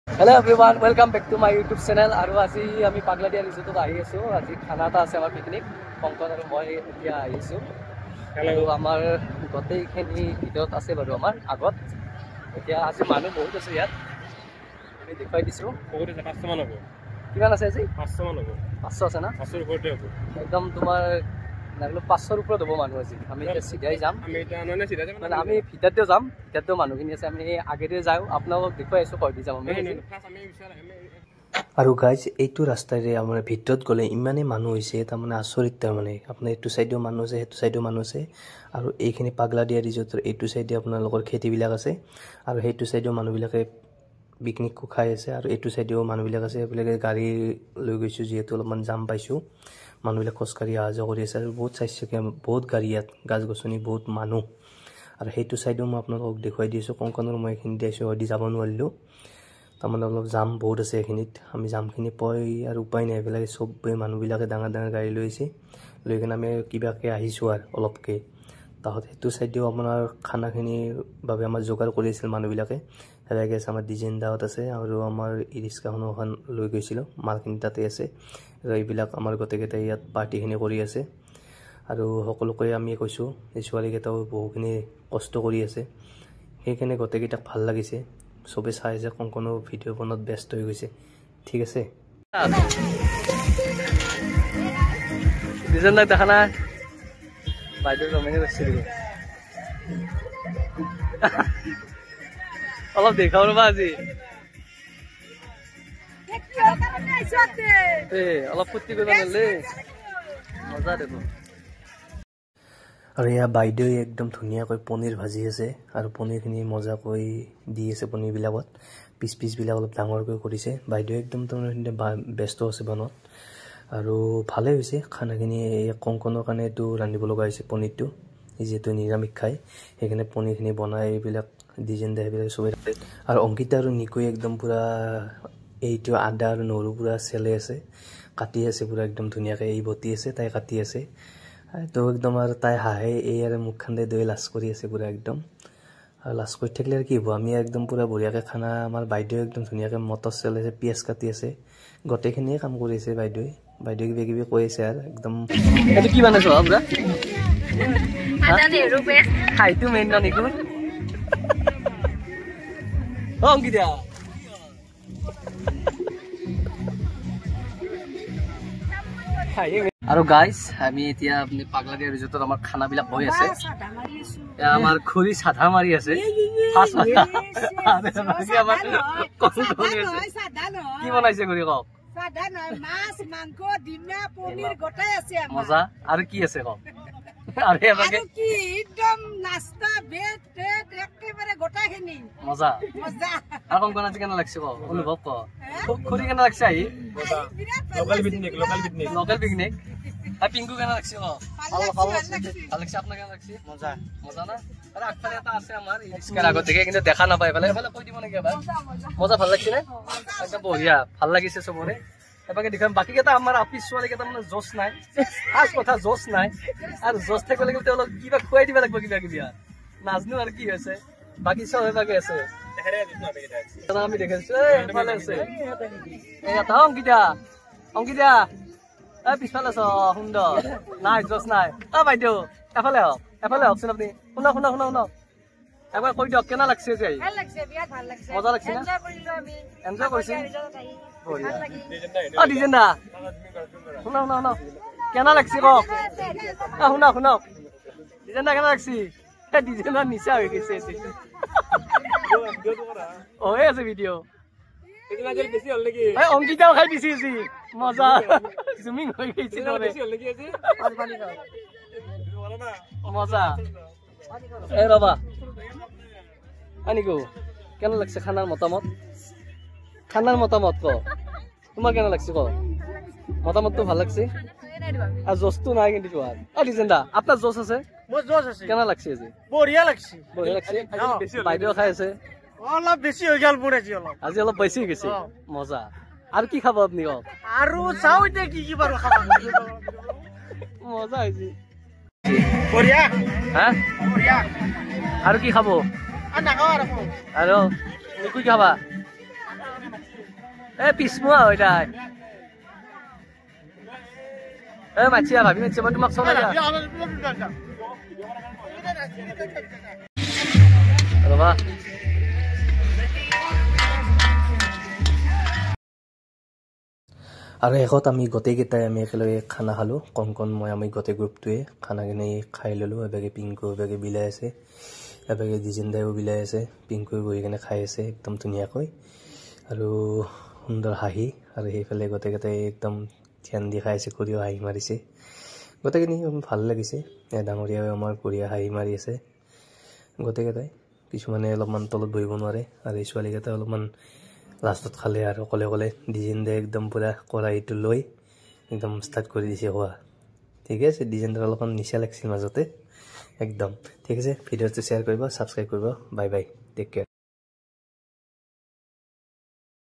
Hello everyone, welcome back to my YouTube channel. আৰু আজি আমি পাগলাদিয়া ৰিজৰ্টত আহি আছো। আজি খানা এটা আছে আমাৰ পিকনিক। কংকন আৰু মই এতিয়া আহিছো। আৰু আমাৰ গোটেইখিনি ভিতৰত আছে বাৰু আমাৰ আগত। এতিয়া আজি মানুহ বহুত আছে ইয়াত। আমি দেখুৱাই দিছো। বহুত আছে 500 মান হ'ব। কিমান আছে আজি? 500 মান হ'ব। 500 আছে না? 500 ওপৰতে হ'ব। একদম তোমাৰ লাগলো 500 ওপৰত হ'ব মানুহ আজি। আমি এতিয়া সিধাই যাম। আমি এটা ননে সিধা যাম। মানে আমি ভিতৰতে যাম। ভিতৰতে মানুহখিনি আছে। আমি আগেৰে যাওঁ। আপোনালোকক দেখুৱাই আছো কৈ দি যাম আমি। আৰু গাইজ এইটো ৰাস্তাৰে আমাৰ ভিতৰত গ'লে ইমানেই মানুহ হৈছে তাৰমানে আচৰিত তাৰমানে আপোনাৰ এইটো চাইডেও মানুহ আছে সেইটো চাইডেও মানুহ আছে আৰু এইখিনি পাগলাদিয়া ৰিজৰ্টৰ এইটো চাইডে আপোনালোকৰ খেতিবিলাক আছে আৰু সেইটো চাইডেও মানুহবিলাকে পিকনিক খাই আছে আৰু এইটো চাইডেও মানুহবিলাক আছে এইবিলাকে গাড়ী লৈ গৈছোঁ যিহেতু অলপমান জাম পাইছোঁ মানুহবিলাক খোজকাঢ়ি অহা যোৱা কৰি আছে আৰু বহুত চাইছে বহুত গাড়ী ইয়াত গাছ গছনি বহুত মানুহ আৰু সেইটো চাইডেও মই আপোনালোকক দেখুৱাই দিছোঁ কংকনৰ মই এইখিনি দিছোঁ হয়তো যাব নোৱাৰিলোঁ তাৰমানে অলপ জাম বহুত আছে এইখিনিত আমি জামখিনি পই আৰু উপায় নাই এইবিলাকে চবেই মানুহবিলাকে ডাঙৰ ডাঙৰ গাড়ী লৈছে লৈ কিনে আমি কিবাকৈ আহিছোঁ আৰু অলপকৈ তাহত সেইটো চাইডেও আপোনাৰ খানাখিনিৰ বাবে আমাৰ যোগাৰ কৰি আছিল মানুহবিলাকে সেনেকৈ আছে আমাৰ ডিজাইন দাৱত আছে আৰু আমাৰ ই ৰিক্সাখনো এখন লৈ গৈছিলোঁ মালখিনি তাতে আছে আৰু এইবিলাক আমাৰ গোটেইকেইটাই ইয়াত পাৰ্টিখিনি কৰি আছে আৰু সকলোকে আমি কৈছোঁ এই ছোৱালীকেইটাও বহুখিনি কষ্ট কৰি আছে সেইখিনি গোটেইকেইটাক ভাল লাগিছে সবে চাই আছে কংকনো ভিডিঅ' বনোৱাত ব্যস্ত হৈ গৈছে ঠিক আছে ডিজাইন দাক দেখা নাই বাইদেউ জমেনে কৰিছে অলপ দেখাও ৰবা আজি অলপ ফুৰ্তি কৰিব নালে মজা দেখো আৰু এয়া বাইদেৱে একদম ধুনীয়াকৈ পনীৰ ভাজি আছে আৰু পনীৰখিনি মজাকৈ দি আছে পনীৰবিলাকত পিচবিলাক অলপ ডাঙৰকৈ কৰিছে বাইদেৱে একদম তাৰমানে ব্যস্ত আছে বনোৱাত আৰু ভালে হৈছে খানাখিনি কংকনৰ কাৰণে এইটো ৰান্ধিব লগা হৈছে পনীৰটো যিহেতু নিৰামিষ খায় সেইকাৰণে পনীৰখিনি বনাই এইবিলাক ডিজাইন দিয়ে সেইবিলাক চবেই আৰু অংকিতা আৰু নিকই একদম পূৰা এইটো আদা আৰু নহৰু পূৰা চেলে আছে কাটি আছে পূৰা একদম ধুনীয়াকৈ এই বটি আছে তাই কাটি আছে তো একদম আৰু তাই হাঁহে এই আৰু মুখখন দৈ লাজ কৰি আছে পূৰা একদম আৰু লাজ কৰি থাকিলে আৰু কি হ'ব আমি একদম পূৰা বঢ়িয়াকৈ খানা আমাৰ বাইদেউ একদম ধুনীয়াকৈ মটৰ চলাইছে পিঁয়াজ কাটি আছে গোটেইখিনিয়ে কাম কৰি আছে বাইদেৱে কিবা কিবি কৈ আছে আৰু একদম এইটো কি বনাইছ পূৰা খাইটো মেইন ন নিকু অংকিতা আৰু গাইজ আমি এতিয়া আপুনি পাগলাদিয়া ৰিজৰ্টত আমাৰ খানাবিলাক হৈ আছে আমাৰ খুৰী সাধা মাৰি আছে কি বনাইছে খুৰী কওক মজা আৰু কি আছে কওক মজা আৰু কংকন আজি কেনে লাগছে কওক অনুভৱ কওক খুৰী কেনে লাগছে আহি লোকেল পিকনিক পিংকু কেনে লাগছে কওক ভাল লাগছে আপোনাৰ কেনে লাগছে মজা না আৰু আগফালে এটা আছে আমাৰ ৰিক্সাৰ আগত থেকে কিন্তু দেখা নাপায় এইফালে কৈ দিব নেকি এবাৰ মজা ভাল লাগছে নে একদম বঢ়িয়া ভাল লাগিছে চবৰে এবাকে দেখাম বাকি কেইটা আমাৰ অফিচ ছোৱালী কেইটা মানে জোচ নাই ফাৰ্ষ্ট কথা জোচ নাই আৰু জোচ থাকিব লাগিব তেওঁলোক কিবা খুৱাই দিব লাগিব কিবা কিবি নাজনো আৰু কি হৈছে বাকি চব এবাকে আছে আমি দেখাইছো এইফালে আছে এটা অংকিতা এই পিছফালে আছ সুন্দৰ নাই জোচ নাই বাইদেউ এফালে হওকচোন আপুনি শুনক একবাৰ কৈ দিয়ক কেনে লাগছে যে মজা লাগছে না এনজয় কৰিছে ডিজাইন দা শুনক কেনে লাগছে কওক শুনক ডিজাইন দা কেনে লাগছে ডিজাইনৰ নিচা হৈ গৈছে হৈ আছে ভিডিঅ' অংকিতাও খাই দিছে মজা জুমিং হৈ গৈছে মজা এই ৰবা আনিকো কেনে লাগছে খানাৰ মতামত ক তোমাৰ কেনে লাগছে ক মতামতটো ভাল লাগছে আর জোস তো নাই কিন্তু তোমার ডিজাইনটা আপনার জোস আছে মোর জোস আছে কেন লাগছে আজি বঢ়িয়া লাগছে বাইদেউ খাই আছে অলপ বেশি হৈ গেল মোর আজি অলপ বেশি হৈ গেছে মজা আর কি খাব আপনি কওক আৰু চাও এটা কি পারো খাব মজা হইছে বঢ়িয়া হ্যাঁ বঢ়িয়া আর কি খাবো আর না খাও আর কি খাবা পিছমোৱা হয় তাই মাছি ভাবি মাছি মই তোমাক চাব লাগে ৰবা আৰু শেষত আমি গোটেইকেইটাই আমি একেলগে খানা খালোঁ কণ মই আমি গোটেই গ্ৰুপটোৱে খানাখিনি খাই ল'লোঁ এবেগে পিংকু এবেগে বিলাই আছে এবেগে ডিজেন্দাইও বিলাই আছে পিংকুৱে বহি কিনে খাই আছে একদম ধুনীয়াকৈ আৰু সুন্দৰ হাঁহি আৰু সেইফালে গোটেইকেইটাই একদম ধ্যান দি খাই আছে খুৰীও হাঁহি মাৰিছে গোটেইখিনি ভাল লাগিছে ডাঙৰীয়াও আমাৰ বঢ়িয়া হাঁহি মাৰি আছে গোটেইকেইটাই কিছুমানে অলপমান তলত বহিব নোৱাৰে আৰু এই ছোৱালীকেইটাই অলপমান লাষ্টত খালে আৰু অকলে অকলে ডিজেন্দাই একদম পূৰা কৰাহীটো লৈ একদম ষ্টাৰ্ট কৰি দিছে খোৱা ঠিকে আছে ডিজেন্দাৰ অলপমান নিচা লাগিছিল মাজতে একদম ঠিক আছে ভিডিঅ'টো শ্বেয়াৰ কৰিব ছাবস্ক্ৰাইব কৰিব বাই বাই টেক কেয়াৰ